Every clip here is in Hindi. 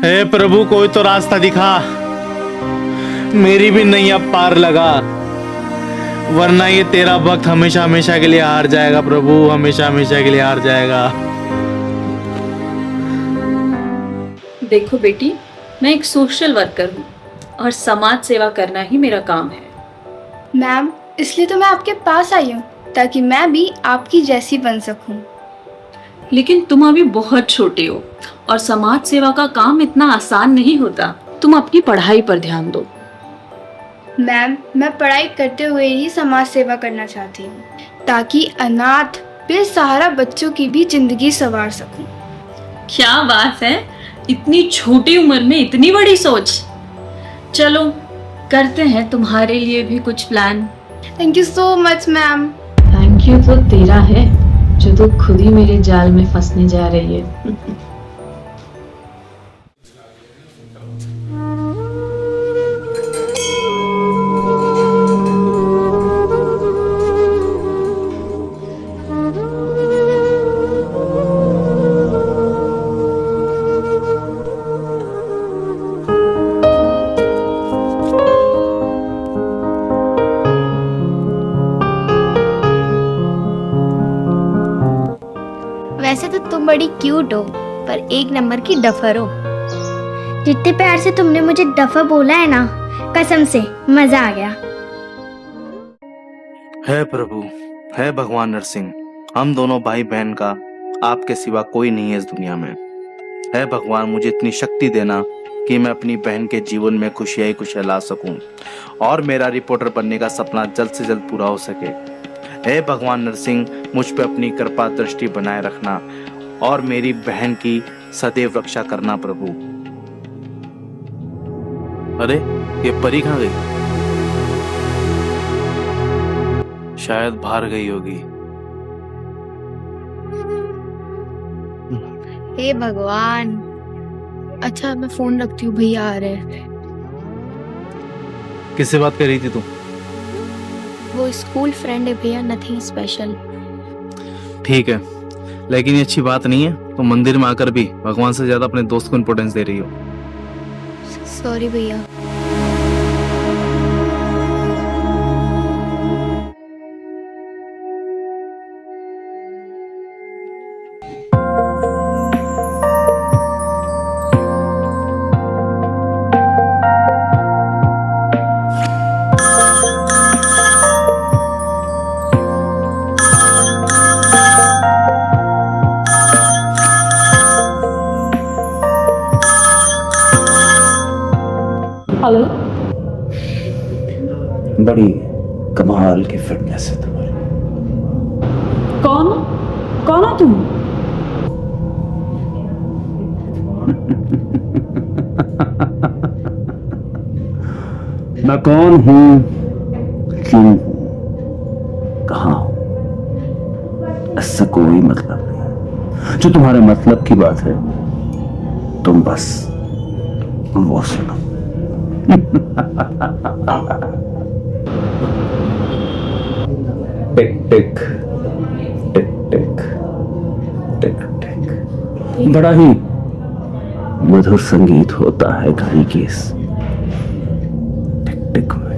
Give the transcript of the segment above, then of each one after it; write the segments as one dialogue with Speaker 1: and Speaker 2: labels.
Speaker 1: हे प्रभु, कोई तो रास्ता दिखा, मेरी भी नैया पार लगा, वरना ये तेरा भक्त हमेशा हमेशा के लिए हार जाएगा। प्रभु, हमेशा हमेशा के लिए हार जाएगा।
Speaker 2: देखो बेटी, मैं एक सोशल वर्कर हूँ और समाज सेवा करना ही मेरा काम है।
Speaker 3: मैम, इसलिए तो मैं आपके पास आई हूँ ताकि मैं भी आपकी जैसी बन सकूं।
Speaker 2: लेकिन तुम अभी बहुत छोटे हो और समाज सेवा का काम इतना आसान नहीं होता। तुम अपनी पढ़ाई पर ध्यान दो।
Speaker 3: मैम, मैं पढ़ाई करते हुए ही समाज सेवा करना चाहती हूँ ताकि अनाथ बेसहारा बच्चों की भी जिंदगी संवार सकूं।
Speaker 2: क्या बात है, इतनी छोटी उम्र में इतनी बड़ी सोच। चलो करते हैं तुम्हारे लिए भी कुछ plan.
Speaker 3: Thank you so much ma'am.
Speaker 2: Thank you तो तेरा है जो तू खुद ही मेरे जाल में फंसने जा रही है।
Speaker 4: वैसे तो तुम बड़ी क्यूट हो, पर एक नंबर की डफर हो। जितने प्यार से तुमने मुझे डफर बोला है ना, कसम से मजा आ गया।
Speaker 1: हे प्रभु, हे भगवान नरसिंह, हम दोनों भाई बहन का आपके सिवा कोई नहीं है इस दुनिया में। हे भगवान, मुझे इतनी शक्ति देना कि मैं अपनी बहन के जीवन में खुशियां ही खुशियां ला सकूं और मेरा रिपोर्टर बनने का सपना जल्द से जल्द पूरा हो सके। हे भगवान नरसिंह, मुझ पे अपनी कृपा दृष्टि बनाए रखना और मेरी बहन की सदैव रक्षा करना प्रभु। अरे, ये परी कहाँ गई? शायद बाहर गई होगी।
Speaker 3: हे भगवान। अच्छा, मैं फोन रखती हूँ, भैया आ रहे हैं।
Speaker 1: किससे बात कर रही थी तू?
Speaker 3: वो स्कूल फ्रेंड है भैया, नथिंग स्पेशल।
Speaker 1: ठीक है, लेकिन ये अच्छी बात नहीं है। तो मंदिर में आकर भी भगवान से ज्यादा अपने दोस्त को इम्पोर्टेंस दे रही हो।
Speaker 3: सॉरी भैया।
Speaker 2: हेलो।
Speaker 5: बड़ी कमाल की फिटनेस है तुम्हारी।
Speaker 2: कौन कौन हो तुम?
Speaker 5: मैं कौन हूं, क्यों हूं, कहां हूं, इससे कोई मतलब नहीं। जो तुम्हारे मतलब की बात है, तुम बस वो सुनो। टिक टिक टिक टिक टिक टिक। बड़ा ही मधुर संगीत होता है घड़ी की इस टिक टिक में।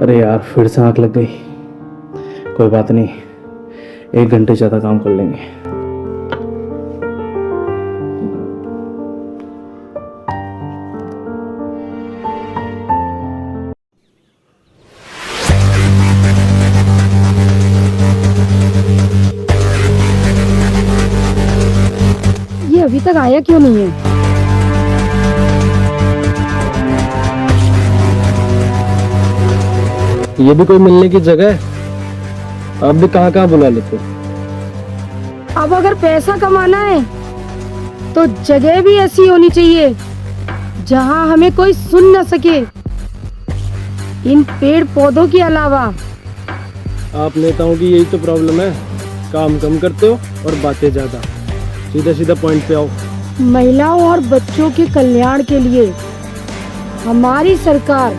Speaker 1: अरे यार, फिर से आंख लग गई। कोई बात नहीं, 1 घंटे ज्यादा काम कर लेंगे।
Speaker 6: ये अभी तक आया क्यों नहीं है?
Speaker 7: ये भी कोई मिलने की जगह है? आप भी कहाँ कहाँ बुला लेते हो।
Speaker 6: अब अगर पैसा कमाना है तो जगह भी ऐसी होनी चाहिए जहां हमें कोई सुन न सके। इन पेड़ पौधों के अलावा।
Speaker 7: आप नेताओं की यही तो प्रॉब्लम है, काम कम करते हो और बातें ज्यादा। सीधा सीधा पॉइंट पे आओ।
Speaker 6: महिलाओं और बच्चों के कल्याण के लिए हमारी सरकार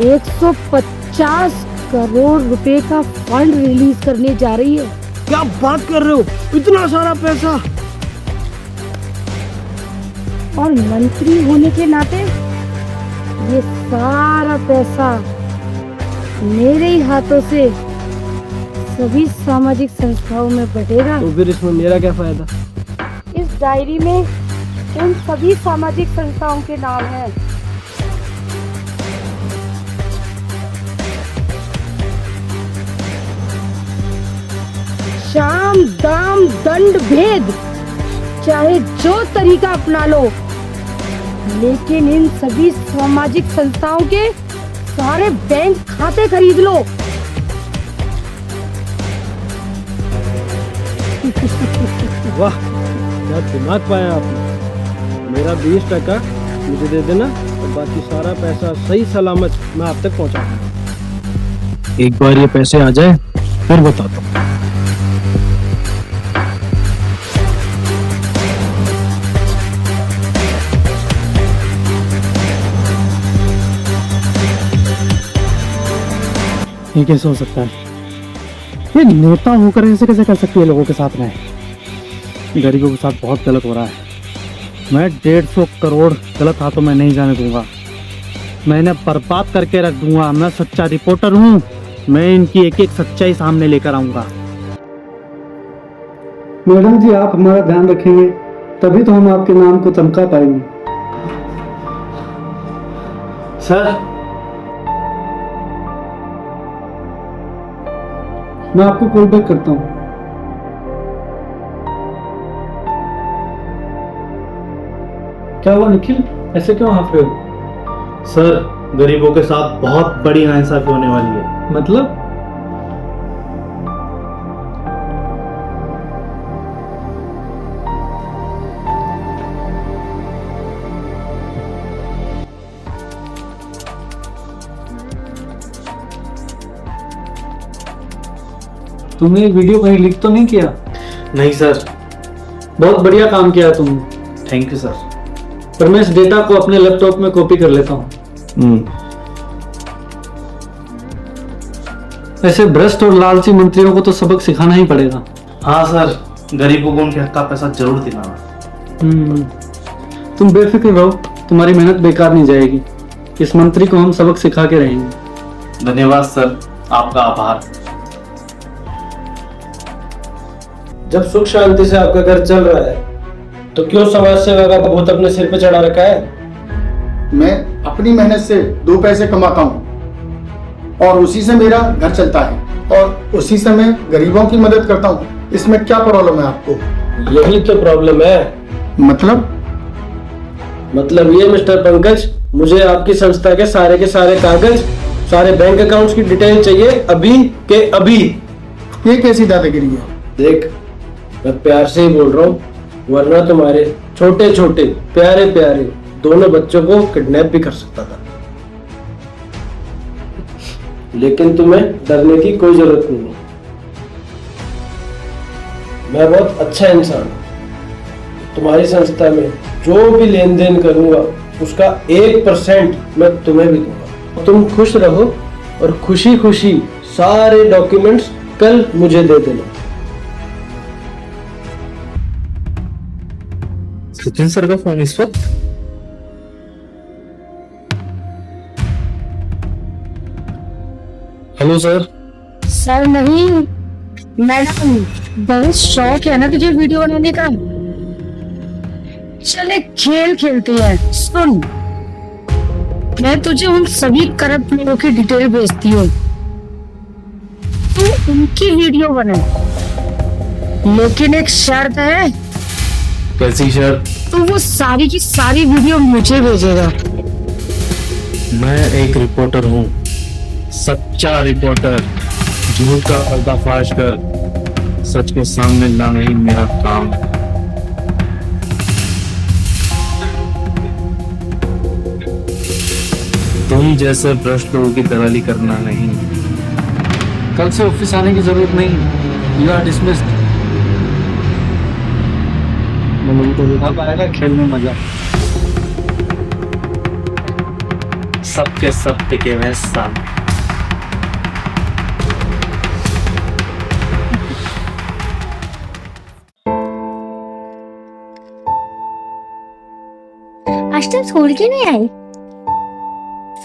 Speaker 6: 150 करोड़ रुपए का फंड रिलीज करने जा रही है।
Speaker 7: क्या बात कर रहे हो, इतना सारा पैसा?
Speaker 6: और मंत्री होने के नाते ये सारा पैसा मेरे ही हाथों से सभी सामाजिक संस्थाओं में बटेगा।
Speaker 7: तो फिर इसमें मेरा क्या फायदा?
Speaker 6: इस डायरी में उन सभी सामाजिक संस्थाओं के नाम हैं। शाम दाम दंड भेद, चाहे जो तरीका अपना लो, लेकिन इन सभी सामाजिक संस्थाओं के सारे बैंक खाते खरीद लो।
Speaker 7: वाह, क्या दिमाग पाया आपने। मेरा 20% मुझे दे देना और बाकी सारा पैसा सही सलामत मैं आप तक पहुंचा दूंगा। एक बार ये पैसे आ जाए फिर बताता हूँ। ये कैसे हो सकता है? ये नेता होकर ऐसे कैसे कर सकती है लोगों के साथ में? गरीबों के साथ बहुत गलत हो रहा है। मैं 150 करोड़ गलत हाथों में नहीं जाने दूंगा। मैं इन्हें बर्बाद करके रख दूंगा। मैं सच्चा रिपोर्टर हूँ। मैं इनकी एक एक सच्चाई सामने लेकर आऊंगा।
Speaker 8: मैडम जी, आप हमारा ध्यान रखेंगे तभी तो हम आपके नाम को चमका पाएंगे।
Speaker 7: सर,
Speaker 8: मैं आपको कॉल बैक करता हूँ। क्या हुआ निखिल, ऐसे क्यों हंस रहे हो?
Speaker 1: सर, गरीबों के साथ बहुत बड़ी नाइंसाफी होने वाली है।
Speaker 8: मतलब? तुमने ये वीडियो कहीं लीक तो नहीं किया?
Speaker 1: नहीं सर।
Speaker 8: बहुत बढ़िया काम किया तुमने।
Speaker 1: Thank you sir.
Speaker 8: पर मैं इस डेटा को अपने लैपटॉप में कॉपी कर लेता हूँ। ऐसे भ्रष्ट और लालची मंत्रियों को तो सबक सिखाना ही पड़ेगा।
Speaker 1: हाँ सर, गरीबों को उनके हक का पैसा जरूर दिलाना।
Speaker 8: तुम बेफिक्र रहो, तुम्हारी मेहनत बेकार नहीं जाएगी। इस मंत्री को हम सबक सिखा के रहेंगे।
Speaker 1: धन्यवाद सर, आपका आभार।
Speaker 7: जब सुख शांति से आपका घर चल रहा है तो क्यों समाज सेवा का भूत अपने सिर पे चढ़ा रखा है?
Speaker 9: मैं अपनी मेहनत से 2 पैसे कमाता हूँ और उसी से मेरा घर चलता है और उसी से मैं गरीबों की मदद करता हूँ। इसमें क्या प्रॉब्लम है आपको?
Speaker 7: यही तो प्रॉब्लम है। मतलब ये मिस्टर पंकज, मुझे आपकी संस्था के सारे कागज, सारे बैंक अकाउंट्स की डिटेल चाहिए अभी के अभी।
Speaker 9: ये कैसी दादागिरी है?
Speaker 7: देख, मैं प्यार से ही बोल रहा हूँ, वरना तुम्हारे छोटे छोटे प्यारे प्यारे दोनों बच्चों को किडनैप भी कर सकता था। लेकिन तुम्हें डरने की कोई जरूरत नहीं है। मैं बहुत अच्छा इंसान हूँ। तुम्हारी संस्था में जो भी लेन देन करूंगा उसका 1% मैं तुम्हें भी दूंगा। तुम खुश रहो और खुशी खुशी सारे डॉक्यूमेंट्स कल मुझे दे देना।
Speaker 1: सचिन सर का फोन इस वक्त?
Speaker 7: Hello sir.
Speaker 6: सर नहीं मैडम, बहुत शौक है ना तुझे वीडियो बनाने का। चले खेल खेलते हैं। सुन, मैं तुझे उन सभी करप्ट लोगों की डिटेल भेजती हूँ, तू उनकी वीडियो बना, लेकिन एक शर्त है।
Speaker 1: कैसी शर्त?
Speaker 6: तू वो सारी की सारी वीडियो मुझे भेजेगा।
Speaker 1: मैं एक रिपोर्टर हूँ, सच्चा रिपोर्टर। झूठ का पर्दाफाश कर सच को सामने लाना ही मेरा काम है। तुम जैसे भ्रष्ट लोगों की दलाली करना नहीं।
Speaker 8: कल से ऑफिस आने की जरूरत नहीं, यू आर डिसमिस्ड। अब आएगा खेल में मजा।
Speaker 1: सबके सब टिके हुए सामने।
Speaker 4: आज तुम स्कूल क्यों नहीं आई?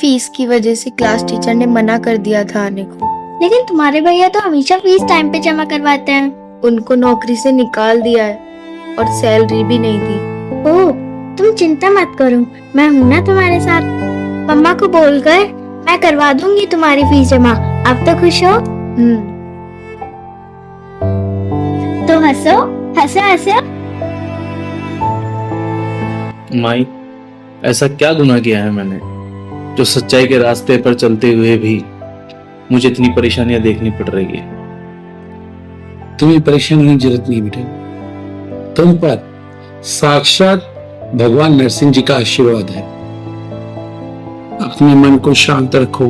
Speaker 3: फीस की वजह से क्लास टीचर ने मना कर दिया था आने को।
Speaker 4: लेकिन तुम्हारे भैया तो हमेशा फीस टाइम पे जमा करवाते हैं।
Speaker 3: उनको नौकरी से निकाल दिया है और सैलरी भी नहीं दी।
Speaker 4: ओह, तुम चिंता मत करो, मैं हूँ ना तुम्हारे साथ। मम्मा को बोलकर मैं करवा दूंगी तुम्हारी फीस जमा। अब तो खुश हो? तो हंसो हंसो हंसो।
Speaker 1: माई, ऐसा क्या गुनाह किया है मैंने जो सच्चाई के रास्ते पर चलते हुए भी मुझे इतनी परेशानियां देखनी पड़ रही है?
Speaker 10: तुम्हें परेशान होने की जरूरत नहीं बेटे। तुम पर साक्षात भगवान नरसिंह जी का आशीर्वाद है। अपने मन को शांत रखो,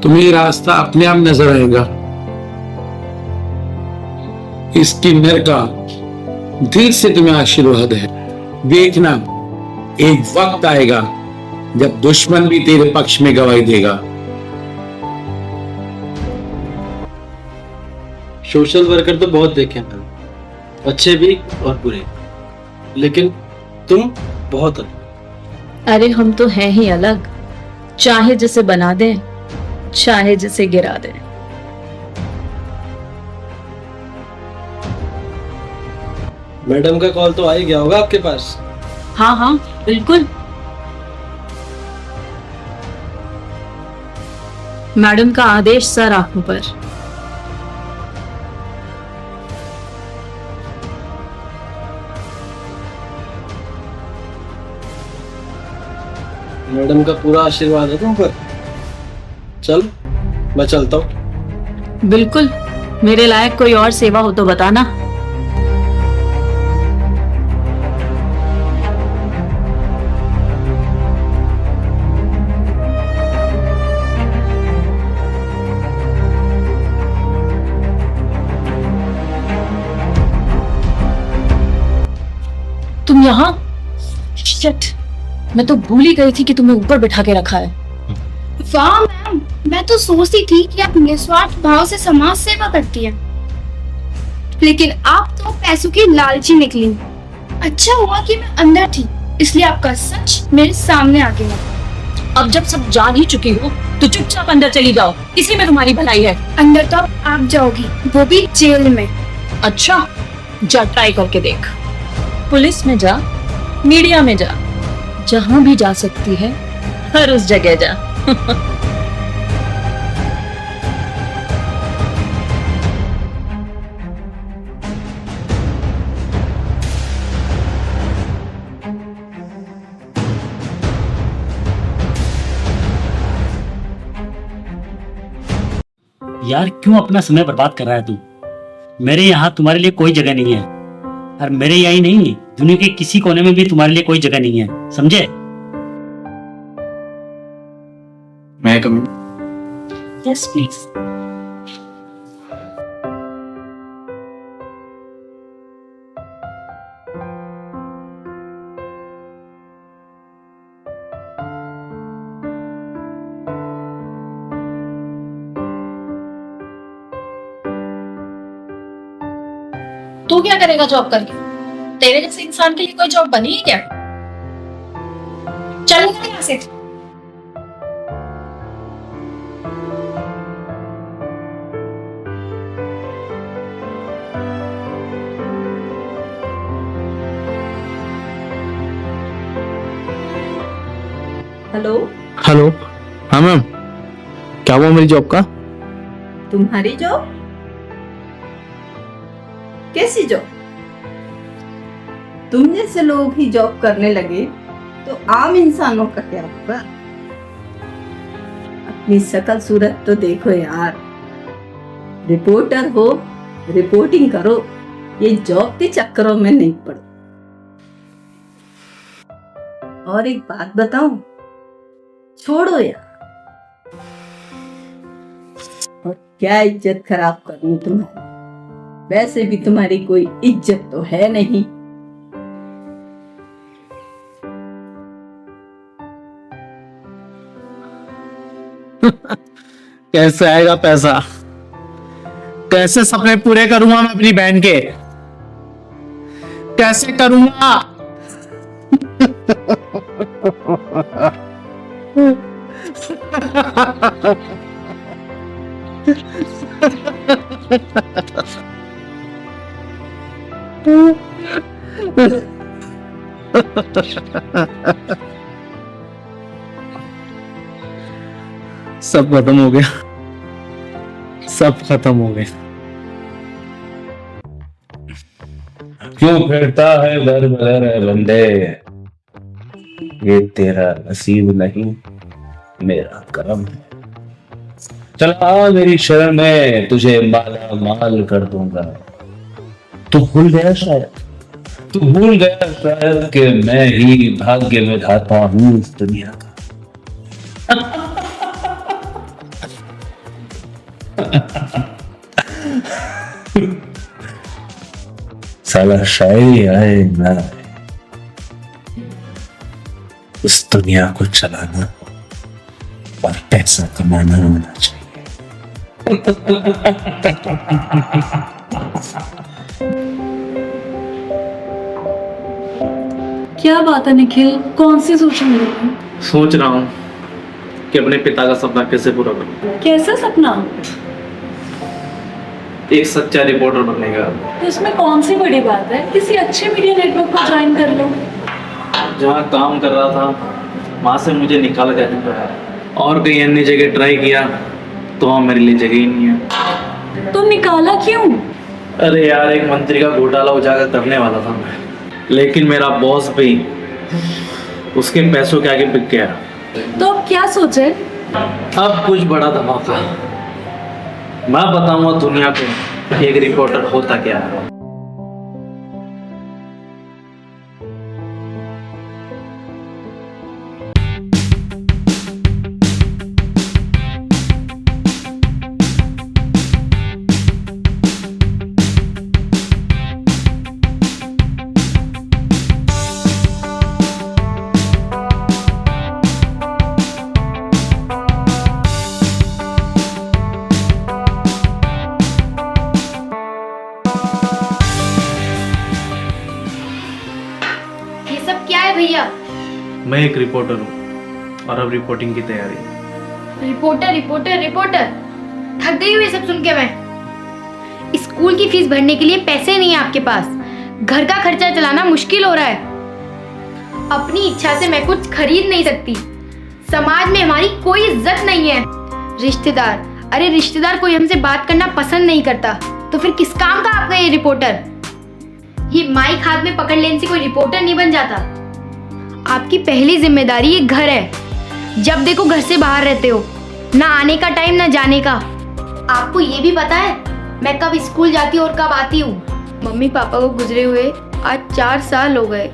Speaker 10: तुम्हें रास्ता अपने आप नजर आएगा। इस किन्नर का दिल से तुम्हें आशीर्वाद है। देखना, एक वक्त आएगा जब दुश्मन भी तेरे पक्ष में गवाही देगा।
Speaker 8: सोशल वर्कर तो बहुत देखे हैं, अच्छे भी और बुरे, लेकिन तुम बहुत अलग।
Speaker 2: अरे हम तो हैं ही अलग, चाहे जिसे बना दे चाहे जिसे गिरा दे।
Speaker 8: मैडम का कॉल तो आ ही गया होगा आपके पास?
Speaker 2: हाँ हाँ बिल्कुल। मैडम का आदेश सर आंखों पर।
Speaker 8: मैडम का पूरा आशीर्वाद है तुम पर। चल मैं चलता हूँ।
Speaker 2: बिल्कुल, मेरे लायक कोई और सेवा हो तो बताना। तुम यहाँ? शिट, मैं तो भूल ही गई थी कि तुम्हें ऊपर बिठा के रखा है।
Speaker 3: वाह मैम, मैं तो सोचती थी कि आप निस्वार्थ भाव से समाज सेवा करती हैं, लेकिन आप तो पैसों की लालची निकली। अच्छा हुआ कि मैं अंदर थी, इसलिए आपका सच मेरे सामने आ गया।
Speaker 2: अब जब सब जान ही चुकी हो तो चुपचाप अंदर चली जाओ, इसी में तुम्हारी भलाई है।
Speaker 3: अंदर तो अब आप जाओगी, वो भी जेल में।
Speaker 2: अच्छा, जा ट्राई करके देख। पुलिस में जा, मीडिया में जा, जहां भी जा सकती है हर उस जगह जा।
Speaker 11: यार क्यों अपना समय बर्बाद कर रहा है तू? मेरे यहाँ तुम्हारे लिए कोई जगह नहीं है, और मेरे यहाँ ही नहीं, दुनिया के किसी कोने में भी तुम्हारे लिए कोई जगह नहीं है, समझे?
Speaker 1: मैं कम।
Speaker 2: Yes please. तू क्या करेगा जॉब करके? तेरे जैसे इंसान के लिए कोई जॉब बनी है क्या? चल निकल यहाँ से। हेलो
Speaker 1: हेलो, हाँ मैम, क्या हुआ मेरी जॉब का?
Speaker 12: तुम्हारी जॉब? कैसी जॉब? तुम जैसे लोग ही जॉब करने लगे तो आम इंसानों का क्या होगा? अपनी शकल सूरत तो देखो यार। रिपोर्टर हो, रिपोर्टिंग करो, ये जॉब के चक्करों में नहीं पड़ो। और एक बात बताऊं, छोड़ो यार, और क्या इज्जत खराब करनी तुम्हारी, वैसे भी तुम्हारी कोई इज्जत तो है नहीं।
Speaker 7: कैसे आएगा पैसा? कैसे सपने पूरे करूंगा मैं अपनी बहन के? कैसे करूंगा? सब खत्म हो गया, सब खत्म हो गया।
Speaker 5: क्यों फिरता है दर बदर है बंदे, ये तेरा नसीब नहीं मेरा करम है। चला मेरी शरण में तुझे माला माल कर दूंगा। तू भूल गया शायद, तू भूल गया शायद कि मैं ही भाग्य में धाता हूँ इस दुनिया का। साला शायरी आए ना आए, इस दुनिया को चलाना और पैसा कमाना होना चाहिए।
Speaker 2: क्या बात है निखिल, कौन सी सोच में हो?
Speaker 1: सोच रहा हूँ कि अपने पिता का सपना कैसे पूरा करूं।
Speaker 2: कैसा सपना?
Speaker 1: एक सच्चा रिपोर्टर बनने का।
Speaker 2: तो इसमें कौन सी बड़ी बात है, किसी अच्छे मीडिया नेटवर्क को ज्वाइन कर लो।
Speaker 1: जहाँ काम कर रहा था वहाँ से मुझे निकाला जा चुका है, और कहीं अन्य जगह ट्राई किया तो वहाँ मेरे लिए जगह ही नहीं है।
Speaker 2: तो निकाला क्यों?
Speaker 1: अरे यार, एक मंत्री का घोटाला उजागर करने वाला था मैं, लेकिन मेरा बॉस भी उसके पैसों के आगे बिक गया।
Speaker 2: तो अब क्या सोचे?
Speaker 1: अब कुछ बड़ा धमाका, मैं बताऊंगा दुनिया को एक रिपोर्टर होता क्या है।
Speaker 4: ये सब क्या है भैया?
Speaker 1: मैं एक रिपोर्टर हूँ और अब रिपोर्टिंग की तैयारी।
Speaker 4: रिपोर्टर रिपोर्टर रिपोर्टर, थक गई हूँ ये सब सुन के। मैं स्कूल की फीस भरने के लिए पैसे नहीं है आपके पास, घर का खर्चा चलाना मुश्किल हो रहा है, अपनी इच्छा से मैं कुछ खरीद नहीं सकती, समाज में हमारी कोई इज्जत नहीं है। रिश्तेदार, अरे रिश्तेदार कोई हमसे बात करना पसंद नहीं करता, तो फिर किस काम का आपका ये रिपोर्टर? ये माइक हाथ में पकड़ लेने से कोई रिपोर्टर नहीं बन जाता। आपकी पहली जिम्मेदारी ये घर है, जब देखो घर से बाहर रहते हो, ना आने का टाइम ना जाने का। आपको ये भी पता है मैं कब स्कूल जाती हूँ और कब आती हूँ? मम्मी पापा को गुजरे हुए आज 4 साल हो गए।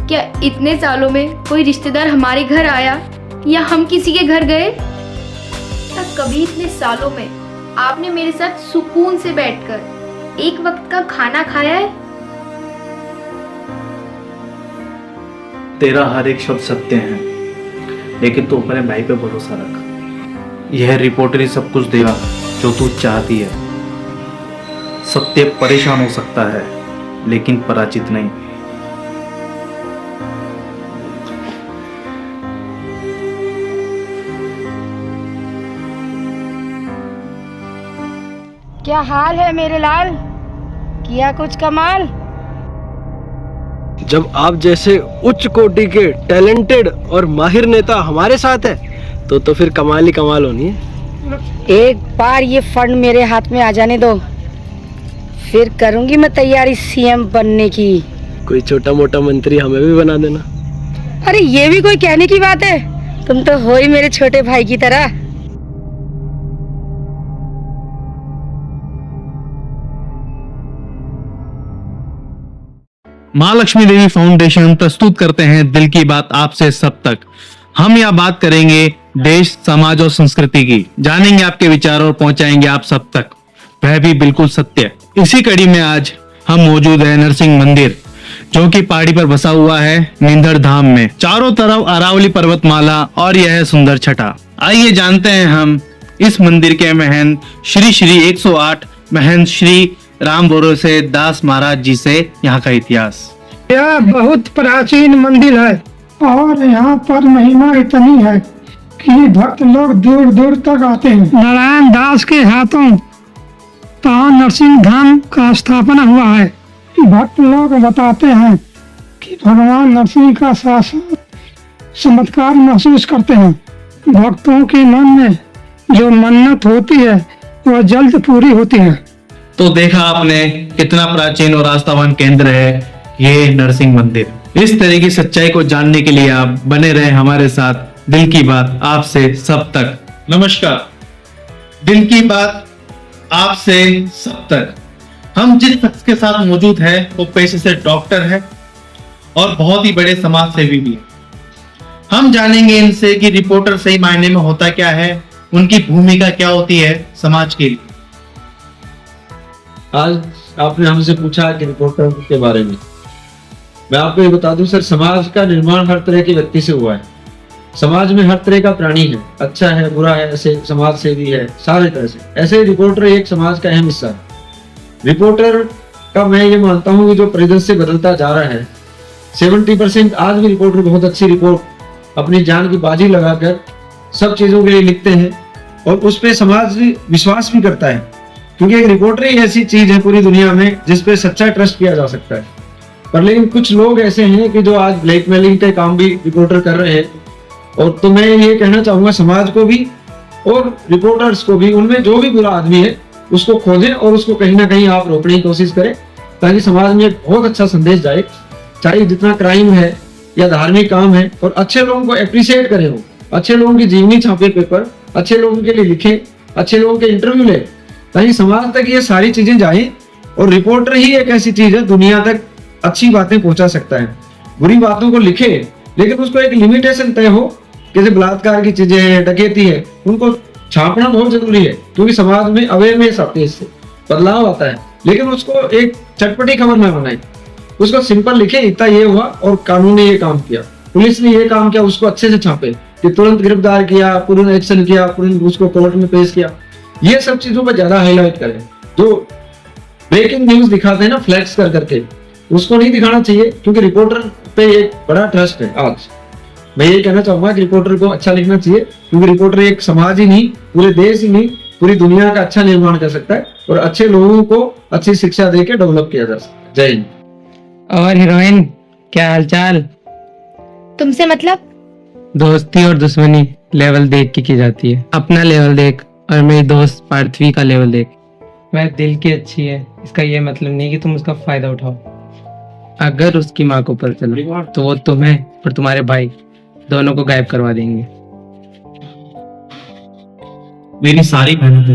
Speaker 4: क्या इतने सालों में कोई रिश्तेदार हमारे घर आया या हम किसी के घर गए? क्या कभी इतने सालों में आपने मेरे साथ सुकून से बैठकर एक वक्त का खाना खाया है?
Speaker 1: तेरा हर एक शब्द सत्य है, लेकिन तू अपने भाई पे भरोसा रख। यह रिपोर्टर ही सब कुछ देगा जो तू चाहती है। सत्य परेशान हो सकता है, लेकिन पराजित नहीं।
Speaker 6: क्या हाल है मेरे लाल, किया कुछ कमाल?
Speaker 8: जब आप जैसे उच्च कोटि के टैलेंटेड और माहिर नेता हमारे साथ है तो फिर कमाल ही कमाल होनी है।
Speaker 6: एक बार ये फंड मेरे हाथ में आ जाने दो, फिर करूंगी मैं तैयारी सीएम बनने की।
Speaker 8: कोई छोटा मोटा मंत्री हमें भी बना देना।
Speaker 6: अरे ये भी कोई कहने की बात है, तुम तो हो ही मेरे छोटे भाई की तरह।
Speaker 7: माँ लक्ष्मी देवी फाउंडेशन प्रस्तुत करते हैं दिल की बात आपसे सब तक।
Speaker 1: हम यहाँ बात करेंगे देश, समाज और संस्कृति की, जानेंगे आपके विचार और पहुंचाएंगे आप सब तक, वह भी बिल्कुल सत्य। इसी कड़ी में आज हम मौजूद है नरसिंह मंदिर, जो कि पहाड़ी पर बसा हुआ है नींदर धाम में। चारों तरफ अरावली पर्वतमाला और यह है सुंदर छटा। आइए जानते हैं हम इस मंदिर के महंत श्री श्री 108 महंत श्री राम भरोसे दास महाराज जी से यहाँ का इतिहास।
Speaker 6: यह बहुत प्राचीन मंदिर है और यहाँ पर महिमा इतनी है कि भक्त लोग दूर दूर तक आते हैं। नारायण दास के हाथों तान नरसिंह धाम का स्थापना हुआ है। भक्त लोग बताते हैं कि भगवान नरसिंह का शासन चमत्कार महसूस करते हैं। भक्तों के मन में जो मन्नत होती है वह जल्द पूरी होती है।
Speaker 1: तो देखा आपने कितना प्राचीन और आस्थावान केंद्र है ये नरसिंह मंदिर। इस तरह की सच्चाई को जानने के लिए आप बने रहे हमारे साथ दिल की बात आपसे सब तक। नमस्कार, दिल की बात आपसे सब तक। हम जिस शख्स के साथ मौजूद है वो पेशे से डॉक्टर है और बहुत ही बड़े समाज सेवी भी है। हम जानेंगे इनसे कि रिपोर्टर सही मायने में होता क्या है, उनकी भूमिका क्या होती है समाज के लिए।
Speaker 13: आज आपने हमसे पूछा कि रिपोर्टर के बारे में, मैं आपको ये बता दूं सर, समाज का निर्माण हर तरह के व्यक्ति से हुआ है। समाज में हर तरह का प्राणी है, अच्छा है, बुरा है, ऐसे समाज सेवी है, सारे तरह से। ऐसे रिपोर्टर एक समाज का अहम हिस्सा है। रिपोर्टर का मैं ये मानता हूँ कि जो परिदृश्य बदलता जा रहा है, 70% आज भी रिपोर्टर बहुत अच्छी रिपोर्ट अपनी जान की बाजी लगाकर सब चीजों के लिए लिखते हैं और उस पर समाज विश्वास भी करता है, क्योंकि एक रिपोर्टर ही ऐसी चीज है पूरी दुनिया में जिस पे सच्चा ट्रस्ट किया जा सकता है। पर लेकिन कुछ लोग ऐसे हैं कि जो आज ब्लैकमेलिंग के काम भी रिपोर्टर कर रहे हैं, और तो मैं ये कहना चाहूंगा समाज को भी और रिपोर्टर्स को भी, उनमें जो भी बुरा आदमी है उसको खोजें और उसको कहीं ना कहीं आप रोकने की कोशिश करें, ताकि समाज में एक बहुत अच्छा संदेश जाए। चाहे जितना क्राइम है या धार्मिक काम है, और अच्छे लोगों को एप्रिशिएट करें, वो अच्छे लोगों की जीवनी छापे पेपर, अच्छे लोगों के लिए लिखें, अच्छे लोगों के इंटरव्यू ले, ताकि समाज तक ये सारी चीजें जाए। और रिपोर्टर ही एक ऐसी चीज है दुनिया तक अच्छी बातें पहुंचा सकता है। बुरी बातों को लिखे लेकिन उसको एक लिमिटेशन तय हो, जैसे बलात्कार की चीजें हैं, डकैती है, उनको छापना बहुत जरूरी है, क्योंकि समाज में अवेयरनेस आती है, इससे बदलाव आता है। लेकिन उसको एक चटपटी खबर ना बनाए, उसको सिंपल लिखे, इतना ये हुआ और कानून ने ये काम किया, पुलिस ने ये काम किया, उसको अच्छे से छापे कि तुरंत गिरफ्तार किया, तुरंत एक्शन किया, तुरंत उसको कोर्ट में पेश किया। ये सब चीजों पर ज्यादा हाईलाइट करें। जो ब्रेकिंग न्यूज दिखाते हैं ना फ्लैक्स कर करके, उसको नहीं दिखाना चाहिए, क्योंकि रिपोर्टर पे एक बड़ा ट्रस्ट है। आज मैं ये कहना चाहूंगा कि रिपोर्टर को अच्छा लिखना चाहिए, क्योंकि रिपोर्टर एक समाज ही नहीं, पूरे देश ही नहीं, पूरी दुनिया का अच्छा निर्माण कर सकता है और अच्छे लोगों को अच्छी शिक्षा देकर डेवलप किया जा सकता है। जय हिंद।
Speaker 14: और हीरोइन, क्या हालचाल?
Speaker 4: तुमसे मतलब?
Speaker 14: दोस्ती और दुश्मनी लेवल देख के की जाती है। अपना लेवल देख और मेरी दोस्त पार्थवी का लेवल देख। वह दिल की अच्छी है, इसका ये मतलब नहीं कि तुम उसका फायदा उठाओ। अगर उसकी माँ को पता चला तो वो तुम्हें और तुम्हारे भाई दोनों को गायब करवा देंगे।
Speaker 1: मेरी सारी मेहनत है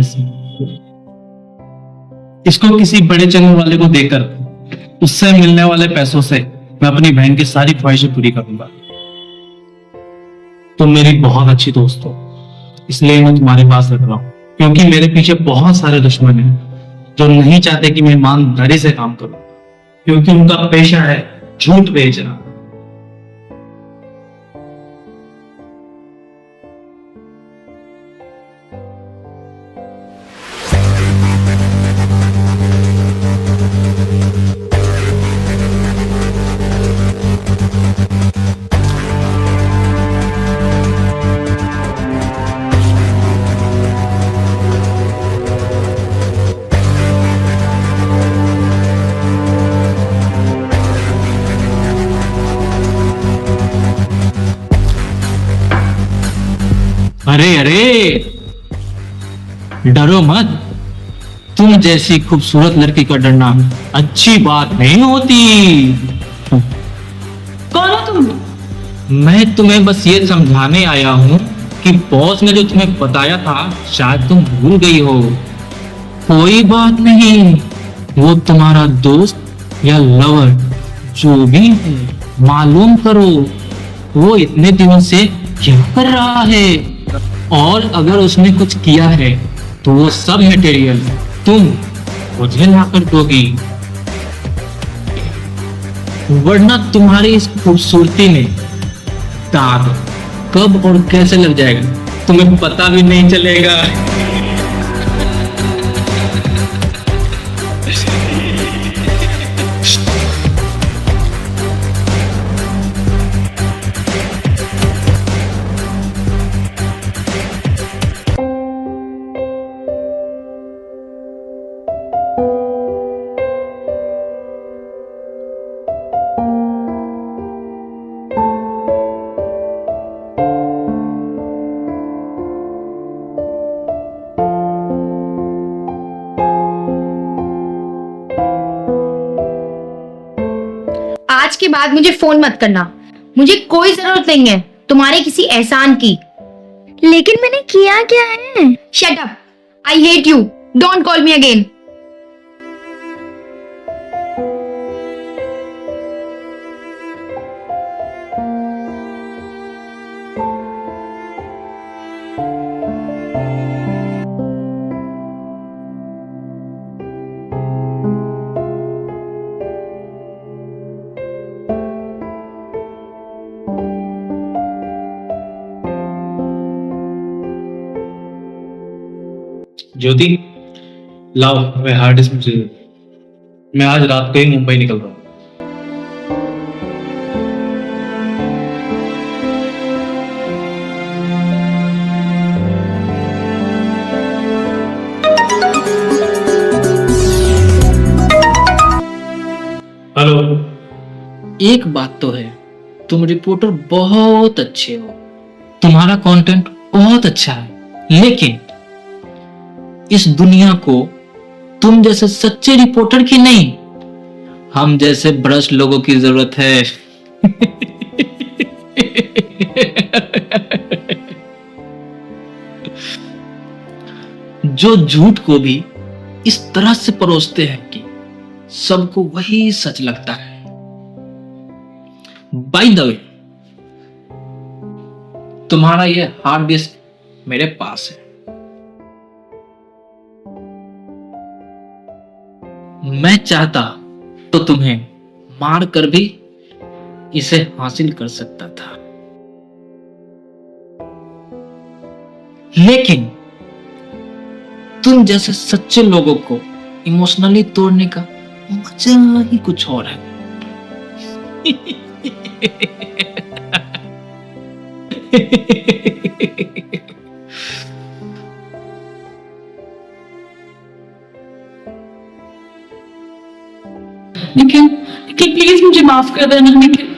Speaker 1: इसको किसी बड़े चंगू वाले को देकर उससे मिलने वाले पैसों से मैं अपनी बहन की सारी ख्वाहिशें पूरी करूंगा। तुम मेरी बहुत अच्छी दोस्त हो, इसलिए मैं तुम्हारे पास रख रहा हूं, क्योंकि मेरे पीछे बहुत सारे दुश्मन हैं जो नहीं चाहते कि मैं ईमानदारी से काम करूं, क्योंकि उनका पेशा है झूठ बेचना। अरे अरे डरो मत, तुम जैसी खूबसूरत लड़की का डरना अच्छी बात नहीं होती।
Speaker 2: कौन हो तुम?
Speaker 1: मैं तुम्हें बस ये समझाने आया हूँ कि बॉस ने जो तुम्हें बताया था शायद तुम भूल गई हो। कोई बात नहीं, वो तुम्हारा दोस्त या लवर जो भी है, मालूम करो वो इतने दिनों से
Speaker 14: क्या कर रहा है? और अगर उसने कुछ किया है तो वो सब मटेरियल तुम मुझे लाकर दोगी, वरना तुम्हारी इस खूबसूरती में दाग कब और कैसे लग जाएगा तुम्हें पता भी नहीं चलेगा।
Speaker 4: आज के बाद मुझे फोन मत करना, मुझे कोई जरूरत नहीं है तुम्हारे किसी एहसान की।
Speaker 3: लेकिन मैंने किया क्या है?
Speaker 4: Shut up, I hate you, don't call me again.
Speaker 8: Jyoti, लाओ मैं हार्ड डिस्क मुझे। मैं आज रात को ही मुंबई निकल रहा हूँ। हेलो।
Speaker 14: एक बात तो है, तुम रिपोर्टर बहुत अच्छे हो, तुम्हारा कंटेंट बहुत अच्छा है, लेकिन इस दुनिया को तुम जैसे सच्चे रिपोर्टर की नहीं, हम जैसे ब्रश लोगों की जरूरत है। जो झूठ को भी इस तरह से परोसते हैं कि सबको वही सच लगता है। बाय द वे, तुम्हारा ये हार्ड डिस्क मेरे पास है। मैं चाहता तो तुम्हें मार कर भी इसे हासिल कर सकता था, लेकिन तुम जैसे सच्चे लोगों को इमोशनली तोड़ने का मजा ही कुछ और है।
Speaker 2: निखिल, प्लीज मुझे माफ कर देना निखिल।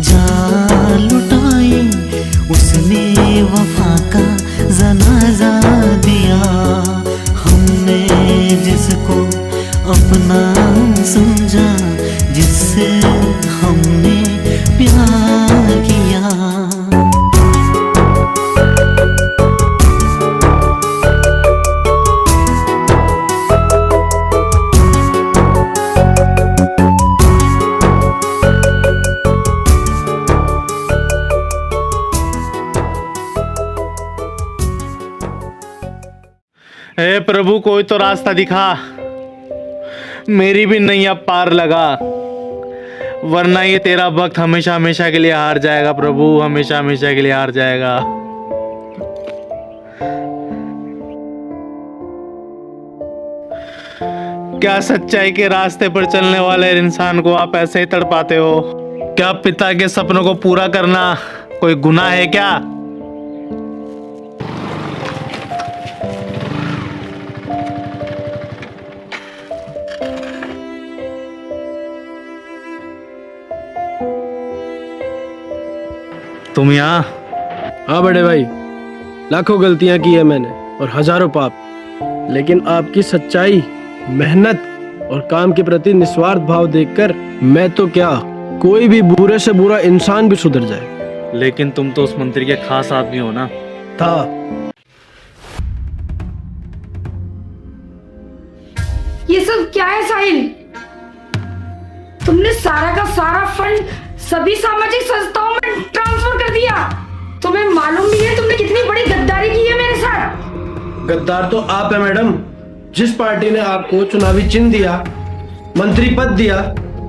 Speaker 15: जान लुटाए, उसने वफा का जनाजा दिया। हमने जिसको अपना समझा, जिससे हमने प्यार किया।
Speaker 1: हे प्रभु, कोई तो रास्ता दिखा, मेरी भी नैया पार लगा, वरना ये तेरा भक्त हमेशा हमेशा के लिए हार जाएगा। प्रभु, हमेशा हमेशा के लिए हार जाएगा। क्या सच्चाई के रास्ते पर चलने वाले इंसान को आप ऐसे ही तड़पाते हो? क्या पिता के सपनों को पूरा करना कोई गुनाह है क्या? तुम यहाँ?
Speaker 16: हाँ बड़े भाई, लाखों गलतियां की है मैंने और हजारों पाप, लेकिन आपकी सच्चाई, मेहनत और काम के प्रति निस्वार्थ भाव देखकर मैं तो क्या, कोई भी बुरे से बुरा इंसान भी सुधर जाए।
Speaker 1: लेकिन तुम तो उस मंत्री के खास आदमी हो ना?
Speaker 16: था।
Speaker 6: ये सब क्या है साहिल? तुमने सारा का सारा फंड सभी सामाजिक संस्थाओं में ट्रांसफर कर दिया। तुम्हें मालूम नहीं है तुमने कितनी बड़ी गद्दारी की है मेरे साथ?
Speaker 16: गद्दार तो आप है मैडम। जिस पार्टी ने आपको चुनावी चिन्ह दिया, मंत्री पद दिया,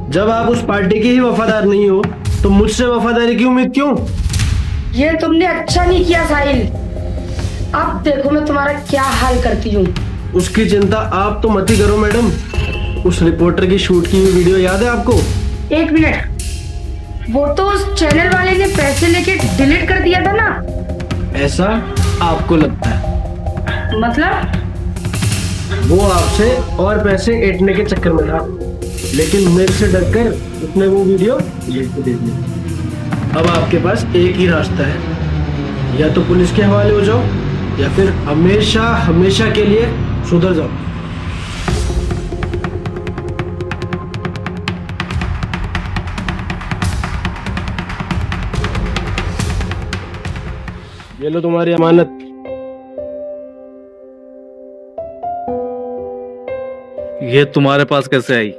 Speaker 16: जब आप उस पार्टी के ही वफादार नहीं हो तो मुझसे वफादारी की उम्मीद क्यों?
Speaker 6: ये तुमने अच्छा नहीं किया साहिल। अब देखो मैं तुम्हारा क्या हाल करती हूँ।
Speaker 16: उसकी चिंता आप तो मत ही करो मैडम। उस रिपोर्टर की शूट की हुई वीडियो याद है आपको?
Speaker 6: एक मिनट, वो तो उस चैनल वाले ने पैसे लेके डिलीट कर दिया था ना?
Speaker 16: ऐसा आपको लगता है?
Speaker 6: मतलब?
Speaker 16: वो आपसे और पैसे ऐंठने के चक्कर में था, लेकिन मेरे से डरकर उसने वो वीडियो डिलीट कर दी। अब आपके पास एक ही रास्ता है, या तो पुलिस के हवाले हो जाओ या फिर हमेशा हमेशा के लिए सुधर जाओ। ये लो तुम्हारी अमानत।
Speaker 1: ये तुम्हारे पास कैसे आई?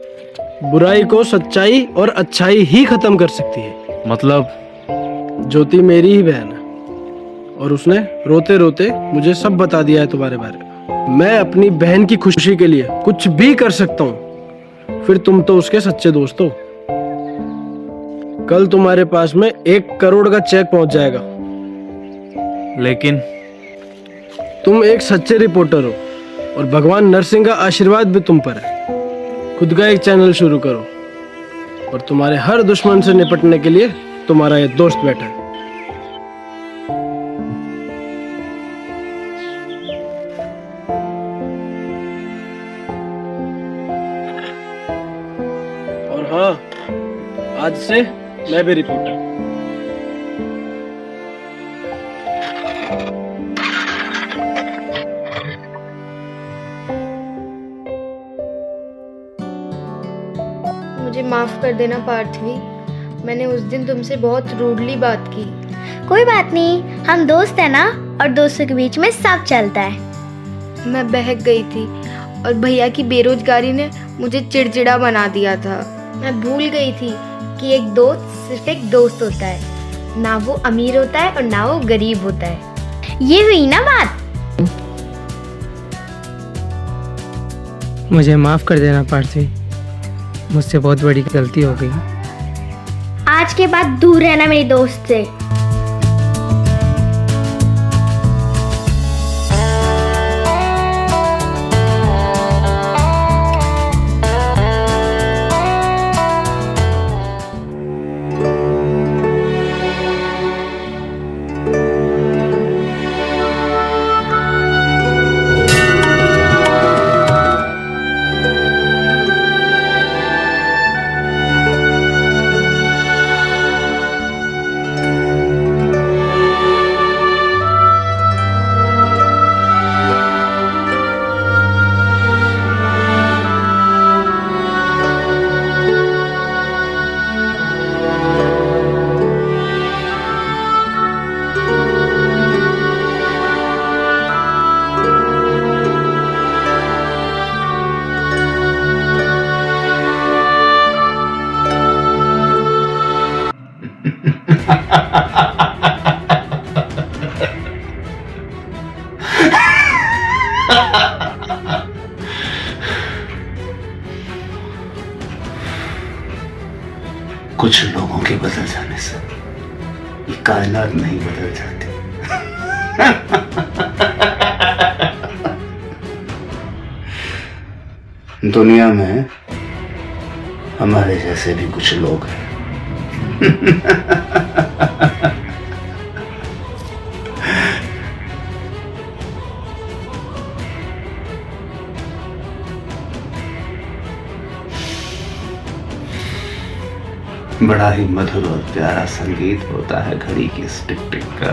Speaker 16: बुराई को सच्चाई और अच्छाई ही खत्म कर सकती है।
Speaker 1: मतलब?
Speaker 16: ज्योति मेरी ही बहन है और उसने रोते रोते मुझे सब बता दिया है तुम्हारे बारे में। मैं अपनी बहन की खुशी के लिए कुछ भी कर सकता हूँ। फिर तुम तो उसके सच्चे दोस्त हो। कल तुम्हारे पास में 1 करोड़ का चेक पहुंच जाएगा।
Speaker 1: लेकिन
Speaker 16: तुम एक सच्चे रिपोर्टर हो और भगवान नरसिंह का आशीर्वाद भी तुम पर है। खुद का एक चैनल शुरू करो और तुम्हारे हर दुश्मन से निपटने के लिए तुम्हारा ये दोस्त बैठा है। और हाँ, आज से मैं भी रिपोर्टर।
Speaker 4: मुझे माफ कर देना पार्थवी, मैंने उस दिन तुमसे बहुत रूडली बात की।
Speaker 3: कोई बात नहीं, हम दोस्त हैं ना, और दोस्तों के बीच में सब चलता है।
Speaker 4: मैं बहक गई थी और भैया की बेरोजगारी ने मुझे चिड़चिड़ा बना दिया था। मैं भूल गई थी कि एक दोस्त सिर्फ एक दोस्त होता है, ना वो अमीर होता है और ना वो गरीब होता है।
Speaker 3: ये हुई ना बात।
Speaker 14: मुझे माफ कर देना पार्थवी, मुझसे बहुत बड़ी गलती हो गई।
Speaker 3: आज के बाद दूर रहना मेरी दोस्त से।
Speaker 5: कुछ लोगों के बदल जाने से ये कायनात नहीं बदल जाती। दुनिया में हमारे जैसे भी कुछ लोग हैं। बड़ा ही मधुर और प्यारा संगीत होता है घड़ी की इस टिक टिक का।